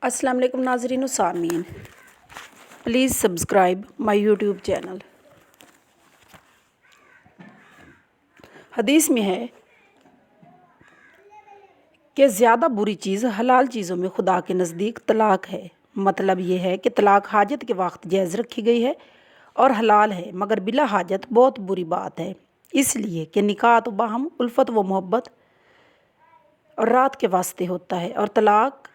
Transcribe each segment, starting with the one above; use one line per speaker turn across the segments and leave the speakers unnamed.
अस्सलाम वालेकुम नाज़रीन व सामीन, please subscribe my YouTube channel. हदीस में है कि ज़्यादा बुरी चीज़ हलाल चीज़ों में खुदा के नज़दीक तलाक है। मतलब ये है कि तलाक हाजत के वक्त जायज़ रखी गई है और हलाल है, मगर बिला हाजत बहुत बुरी बात है। इसलिए कि निकाह तो बाहम उल्फत व मोहब्बत और रात के वास्ते होता है, और तलाक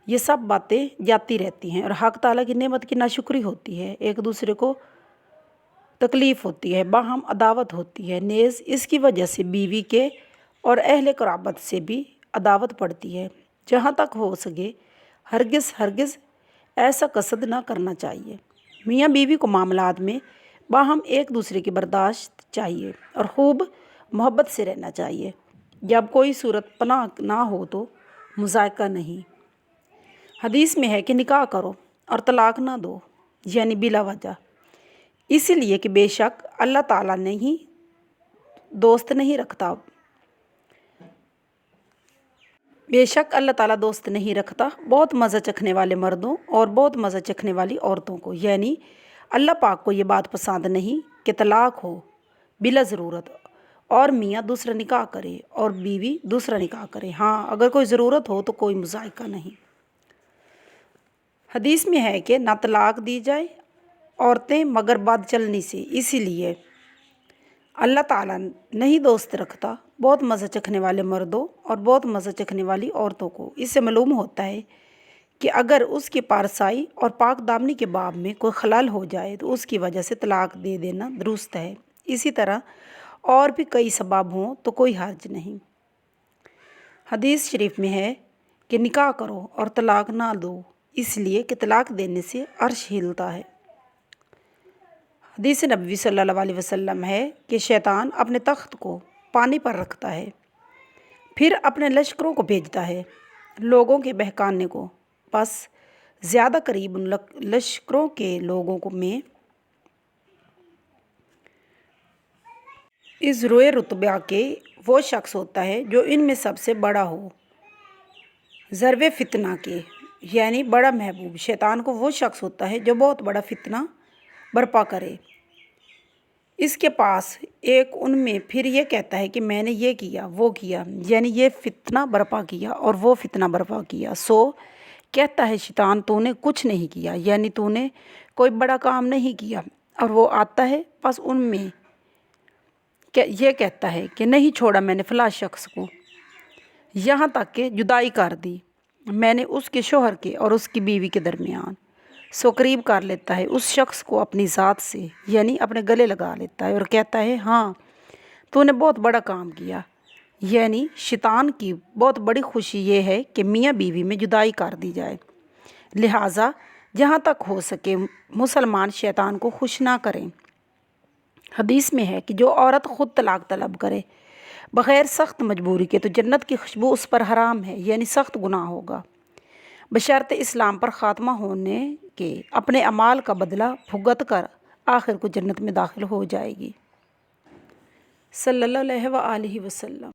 ये सब बातें जाती रहती हैं और हक़ ताला की नेमत की नाशुक्री होती है। एक दूसरे को तकलीफ़ होती है, बाहम अदावत होती है। नेज़ इसकी वजह से बीवी के और अहले क़राबत से भी अदावत पड़ती है। जहाँ तक हो सके हरगिज़ ऐसा कसद ना करना चाहिए। मियाँ बीवी को मामलात में बाहम एक दूसरे की बर्दाश्त चाहिए और ख़ूब मोहब्बत से रहना चाहिए। जब कोई सूरत पनाह ना हो तो मुज़ायका नहीं। हदीस में है कि निकाह करो और तलाक ना दो, यानी बिला वजह। इसीलिए कि बेशक अल्लाह ताला दोस्त नहीं रखता बहुत मज़ा चखने वाले मर्दों और बहुत मज़ा चखने वाली औरतों को। यानी अल्लाह पाक को ये बात पसंद नहीं कि तलाक हो बिला ज़रूरत और मियाँ दूसरा निकाह करे और बीवी दूसरा निकाह करे। हाँ, अगर कोई ज़रूरत हो तो कोई मुज़ायका नहीं। हदीस में है कि ना तलाक दी जाए औरतें मगर बद चलनी से। इसीलिए अल्लाह ताला नहीं दोस्त रखता बहुत मज़ा चखने वाले मर्दों और बहुत मज़ा चखने वाली औरतों को। इससे मालूम होता है कि अगर उसकी पारसाई और पाक दामनी के बाब में कोई खलल हो जाए तो उसकी वजह से तलाक दे देना दुरुस्त है। इसी तरह और भी कई सबब हों तो कोई हर्ज नहीं। हदीस शरीफ में है कि निकाह करो और तलाक ना दो, इसलिए कि तलाक देने से अर्श हिलता है। हदीस नबवी सल्लल्लाहु अलैहि वसल्लम है कि शैतान अपने तख्त को पानी पर रखता है, फिर अपने लश्करों को भेजता है लोगों के बहकाने को। बस ज़्यादा करीब उन लश्करों के लोगों को में इस रोए रुतबा के वो शख्स होता है जो इनमें सबसे बड़ा हो। ज़रवे फितना के यानी बड़ा महबूब शैतान को वो शख्स होता है जो बहुत बड़ा फितना बर्पा करे। इसके पास एक उनमें फिर ये कहता है कि मैंने ये किया वो किया, यानी ये फितना बर्पा किया और वो फितना बर्पा किया। सो कहता है शैतान तूने कुछ नहीं किया, यानी तूने कोई बड़ा काम नहीं किया। और वो आता है बस उनमें ये कहता है कि नहीं छोड़ा मैंने फ़लाँ शख्स को, यहाँ तक कि जुदाई कर दी मैंने उसके शोहर के और उसकी बीवी के दरमियान। सो करीब कर लेता है उस शख्स को अपनी ज़ात से, यानी अपने गले लगा लेता है और कहता है हाँ तूने बहुत बड़ा काम किया। यानी शैतान की बहुत बड़ी खुशी ये है कि मियाँ बीवी में जुदाई कर दी जाए। लिहाजा जहाँ तक हो सके मुसलमान शैतान को खुश ना करें। हदीस में है कि जो औरत ख़ुद तलाक तलब करे बग़ैर सख्त मजबूरी के तो जन्नत की खुशबू उस पर हराम है, यानी सख्त गुनाह होगा। बशर्ते इस्लाम पर ख़ात्मा होने के अपने अमाल का बदला भुगत कर आखिर को जन्नत में दाखिल हो जाएगी। सल्लल्लाहु अलैहि वसल्लम।